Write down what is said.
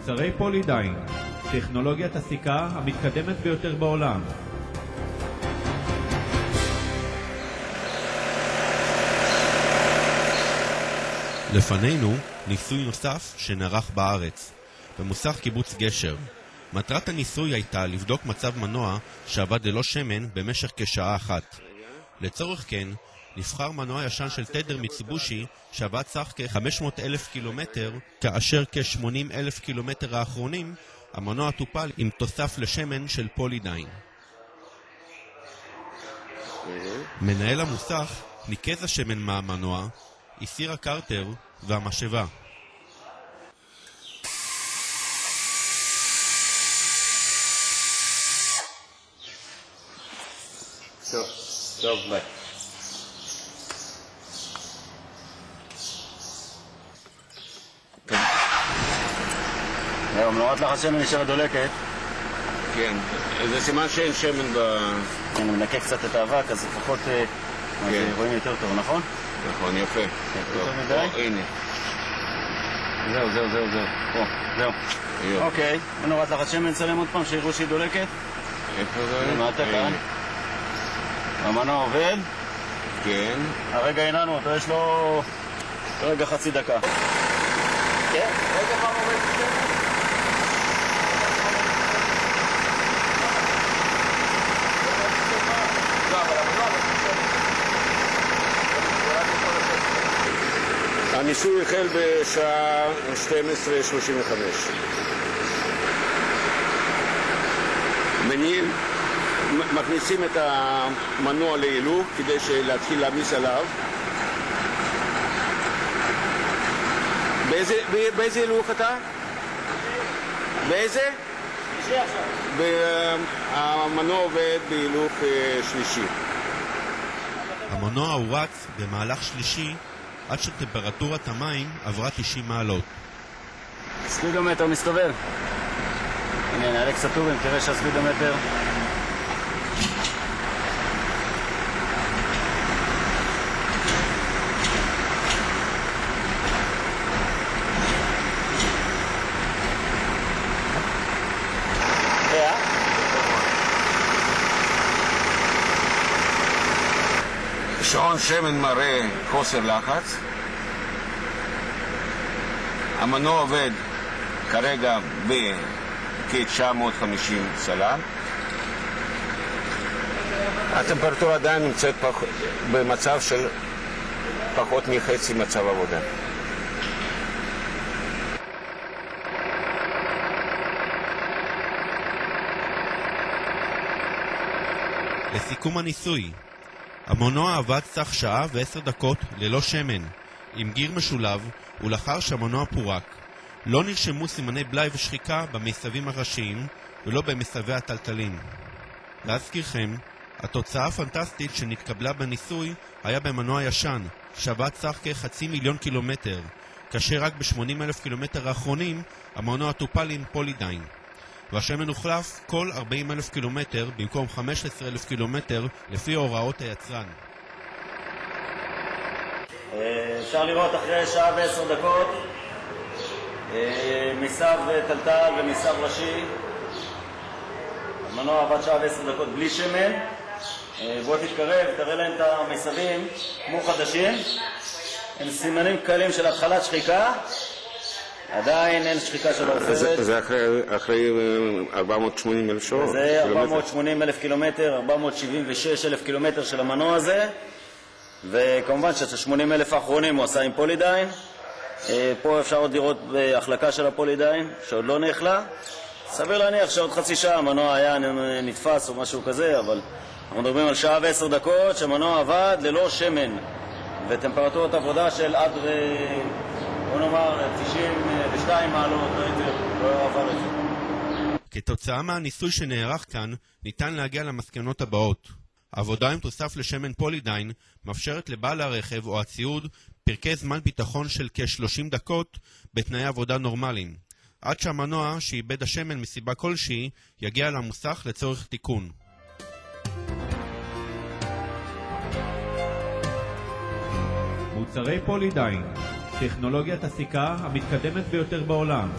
מוצרי פולידיין, טכנולוגיית הסיכה המתקדמת ביותר בעולם. לפנינו ניסוי נוסף שנערך בארץ, במוסך קיבוץ גשר. מטרת הניסוי הייתה לבדוק מצב מנוע שעבד ללא שמן במשך כשעה אחת. לצורך כן, נבחר מנוע ישן של תדר מיצובושי שעבד סך כ-500,000 קילומטר, כאשר כ-80,000 קילומטר האחרונים המנוע טופל עם תוסף לשמן של פולידיין. מנהל המוסך ניקז השמן מהמנוע, הסיר הקרטר והמשאבה. טוב, ביי. היום נורת לך השמן נשארת דולקת. כן, זה סימן שאין שמן אני מנקה קצת את האבק, אז לפחות רואים יותר טוב, נכון? נכון, יפה. יותר מדי? הנה. זהו. פה, זהו. אוקיי, נורת לך השמן נצלם עוד פעם, שיראו שהיא דולקת. איפה זה? למטה כאן. המנוע עובד? כן. הרגע עיננו אותו, יש לו רגע חצי דקה. כן? רגע מה עובד? הניסוי החל בשעה 12:35. מכניסים את המנוע להילוך כדי להתחיל להעמיס עליו. באיזה הילוך אתה? באיזה? שלישי עכשיו. המנוע עובד בהילוך שלישי. המנוע הורץ במהלך שלישי עד שטמפרטורת המים עברה 90 מעלות. ספידומטר מסתובב. הנה, נעלה קצת טורים, תראה שהספידומטר שעון שמן מראה חוסר לחץ. המנוע עובד כרגע בכ-950 סל"ן. הטמפרטורה עדיין נמצאת במצב של פחות מחצי מצב עבודה. לסיכום הניסוי, המנוע עבד סך שעה ו10 דקות ללא שמן, עם גיר משולב ולאחר שהמנוע פורק. לא נרשמו סימני בלאי ושחיקה במסבים הראשיים ולא במסבי הטלטלים. להזכירכם, התוצאה הפנטסטית שנתקבלה בניסוי היה במנוע ישן, שעבד סך כ500,000 קילומטר, כאשר רק ב-80,000 קילומטר האחרונים המנוע טופל עם פולידיין. והשמן הוחלף כל 40,000 קילומטר במקום 15,000 קילומטר לפי הוראות היצרן. אפשר לראות אחרי שעה ו10 דקות מסב טלטל ומסב ראשי. המנוע עבד שעה ו10 דקות בלי שמן. בוא תתקרב, תראה להם את המסבים כמו חדשים. הם סימנים קלים של התחלת שחיקה. עדיין אין שחיקה של העופרת. זה אחרי 480,000 שעות? זה 480,000 קילומטר, 476,000 קילומטר של המנוע הזה. וכמובן ש80,000 האחרונים הוא עשה עם פולידיין. פה אפשר עוד לראות בהחלקה של הפולידיין שעוד לא נאכלה. סביר להניח שעוד חצי שעה המנוע היה נתפס או משהו כזה, אבל אנחנו מדברים על שעה ו10 דקות שהמנוע עבד ללא שמן וטמפרטורת עבודה של עד בוא נאמר 92 מעלות, לא עבר את זה. כתוצאה מהניסוי שנערך כאן, ניתן להגיע למסקנות הבאות. עבודה עם תוסף לשמן פולידיין מאפשרת לבעל הרכב או הציוד פרקי זמן ביטחון של כ-30 דקות בתנאי עבודה נורמליים, עד שהמנוע שאיבד השמן מסיבה כלשהי יגיע למוסך לצורך תיקון. מוצרי פולידיין, טכנולוגיית הסיכה המתקדמת ביותר בעולם.